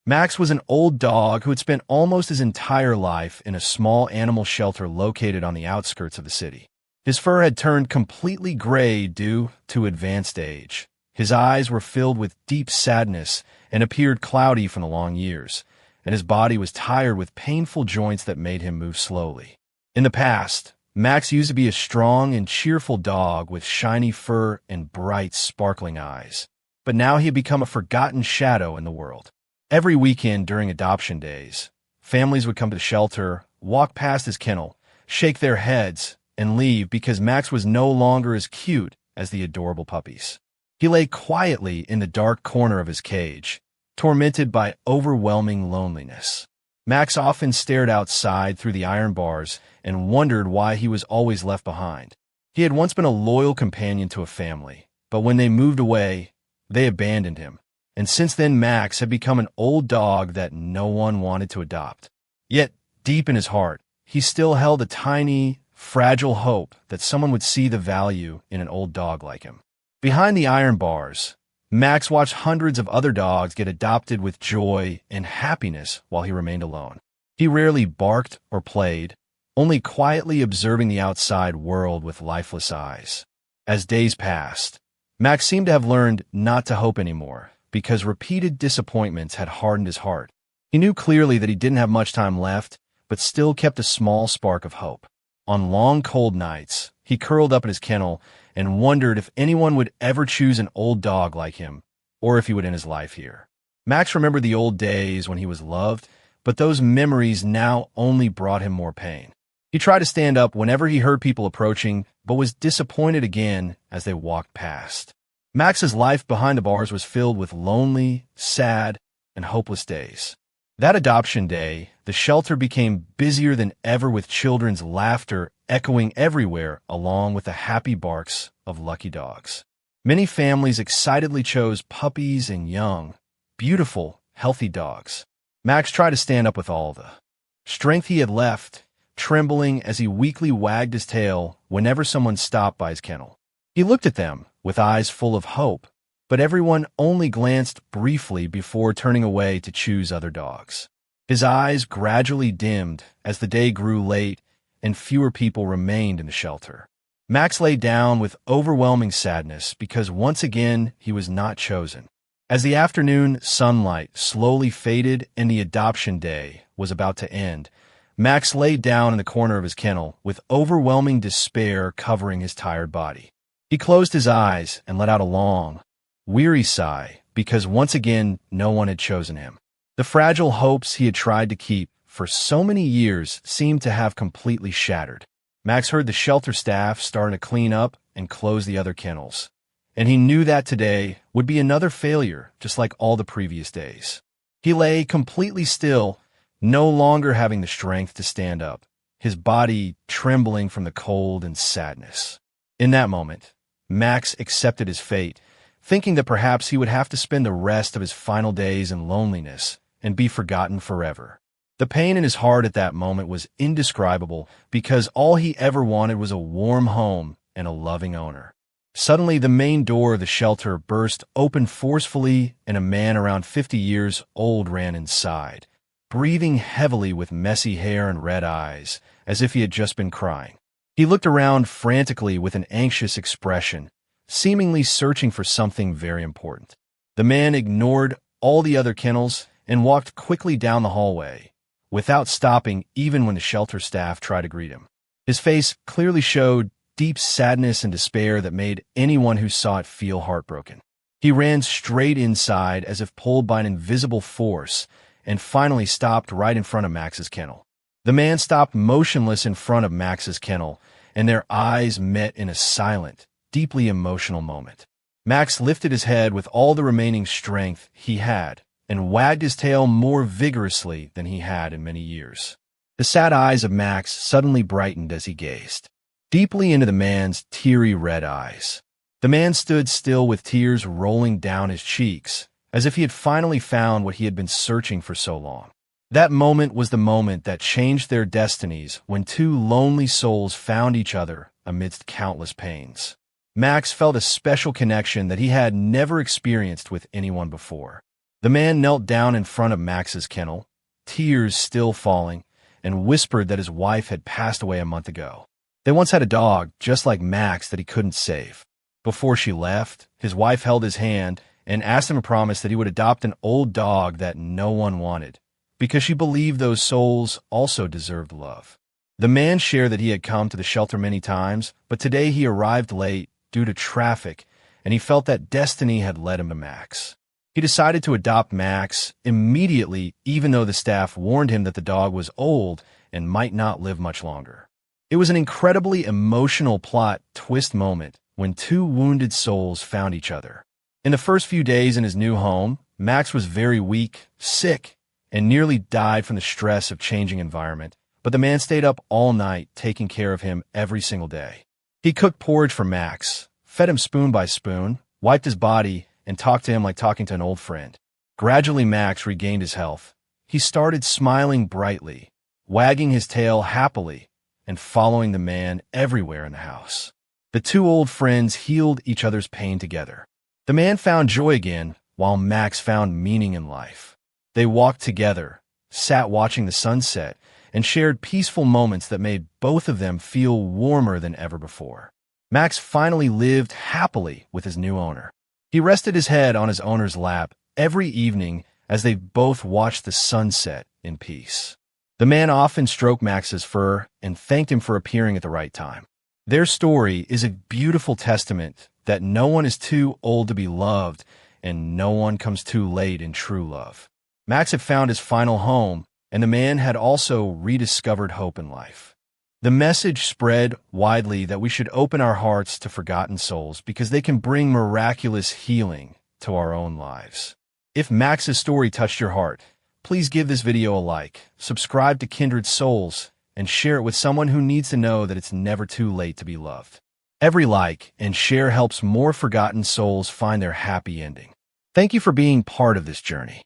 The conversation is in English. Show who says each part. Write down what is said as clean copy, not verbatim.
Speaker 1: Max was an old dog who had spent almost his entire life in a small animal shelter located on the outskirts of the city. His fur had turned completely gray due to advanced age. His eyes were filled with deep sadness and appeared cloudy from the long years, and his body was tired with painful joints that made him move slowly. In the past, Max used to be a strong and cheerful dog with shiny fur and bright, sparkling eyes. But now he had become a forgotten shadow in the world. Every weekend during adoption days, families would come to the shelter, walk past his kennel, shake their heads, and leave because Max was no longer as cute as the adorable puppies. He lay quietly in the dark corner of his cage, tormented by overwhelming loneliness. Max often stared outside through the iron bars and wondered why he was always left behind. He had once been a loyal companion to a family, but when they moved away, they abandoned him. And since then, Max had become an old dog that no one wanted to adopt. Yet, deep in his heart, he still held a tiny, fragile hope that someone would see the value in an old dog like him. Behind the iron bars, Max watched hundreds of other dogs get adopted with joy and happiness while he remained alone. He rarely barked or played, only quietly observing the outside world with lifeless eyes. As days passed, Max seemed to have learned not to hope anymore because repeated disappointments had hardened his heart. He knew clearly that he didn't have much time left, but still kept a small spark of hope. On long, cold nights, he curled up in his kennel and wondered if anyone would ever choose an old dog like him, or if he would end his life here. Max remembered the old days when he was loved, but those memories now only brought him more pain. He tried to stand up whenever he heard people approaching, but was disappointed again as they walked past. Max's life behind the bars was filled with lonely, sad, and hopeless days. That adoption day, the shelter became busier than ever with children's laughter echoing everywhere along with the happy barks of lucky dogs. Many families excitedly chose puppies and young, beautiful, healthy dogs. Max tried to stand up with all the strength he had left, trembling as he weakly wagged his tail whenever someone stopped by his kennel. He looked at them with eyes full of hope, but everyone only glanced briefly before turning away to choose other dogs. His eyes gradually dimmed as the day grew late and fewer people remained in the shelter. Max lay down with overwhelming sadness because once again he was not chosen. As the afternoon sunlight slowly faded and the adoption day was about to end, Max lay down in the corner of his kennel with overwhelming despair covering his tired body. He closed his eyes and let out a long, weary sigh because once again no one had chosen him. The fragile hopes he had tried to keep for so many years seemed to have completely shattered. Max heard the shelter staff starting to clean up and close the other kennels, and he knew that today would be another failure just like all the previous days. He lay completely still, no longer having the strength to stand up, his body trembling from the cold and sadness. In that moment, Max accepted his fate, thinking that perhaps he would have to spend the rest of his final days in loneliness and be forgotten forever. The pain in his heart at that moment was indescribable because all he ever wanted was a warm home and a loving owner. Suddenly, the main door of the shelter burst open forcefully and a man around 50 years old ran inside, breathing heavily with messy hair and red eyes, as if he had just been crying. He looked around frantically with an anxious expression, seemingly searching for something very important. The man ignored all the other kennels and walked quickly down the hallway, without stopping even when the shelter staff tried to greet him. His face clearly showed deep sadness and despair that made anyone who saw it feel heartbroken. He ran straight inside as if pulled by an invisible force and finally stopped right in front of Max's kennel. The man stopped motionless in front of Max's kennel, and their eyes met in a silent, deeply emotional moment. Max lifted his head with all the remaining strength he had and wagged his tail more vigorously than he had in many years. The sad eyes of Max suddenly brightened as he gazed deeply into the man's teary red eyes. The man stood still with tears rolling down his cheeks, as if he had finally found what he had been searching for so long. That moment was the moment that changed their destinies when two lonely souls found each other amidst countless pains. Max felt a special connection that he had never experienced with anyone before. The man knelt down in front of Max's kennel, tears still falling, and whispered that his wife had passed away a month ago. They once had a dog, just like Max, that he couldn't save. Before she left, his wife held his hand and asked him to promise that he would adopt an old dog that no one wanted, because she believed those souls also deserved love. The man shared that he had come to the shelter many times, but today he arrived late due to traffic, and he felt that destiny had led him to Max. He decided to adopt Max immediately, even though the staff warned him that the dog was old and might not live much longer. It was an incredibly emotional plot twist moment when two wounded souls found each other. In the first few days in his new home, Max was very weak, sick, and nearly died from the stress of changing environment, but the man stayed up all night taking care of him every single day. He cooked porridge for Max, fed him spoon by spoon, wiped his body, and talked to him like talking to an old friend. Gradually, Max regained his health. He started smiling brightly, wagging his tail happily, and following the man everywhere in the house. The two old friends healed each other's pain together. The man found joy again, while Max found meaning in life. They walked together, sat watching the sunset, and shared peaceful moments that made both of them feel warmer than ever before. Max finally lived happily with his new owner. He rested his head on his owner's lap every evening as they both watched the sunset in peace. The man often stroked Max's fur and thanked him for appearing at the right time. Their story is a beautiful testament that no one is too old to be loved and no one comes too late in true love. Max had found his final home, and the man had also rediscovered hope in life. The message spread widely that we should open our hearts to forgotten souls because they can bring miraculous healing to our own lives. If Max's story touched your heart, please give this video a like, subscribe to Kindred Souls, and share it with someone who needs to know that it's never too late to be loved. Every like and share helps more forgotten souls find their happy ending. Thank you for being part of this journey.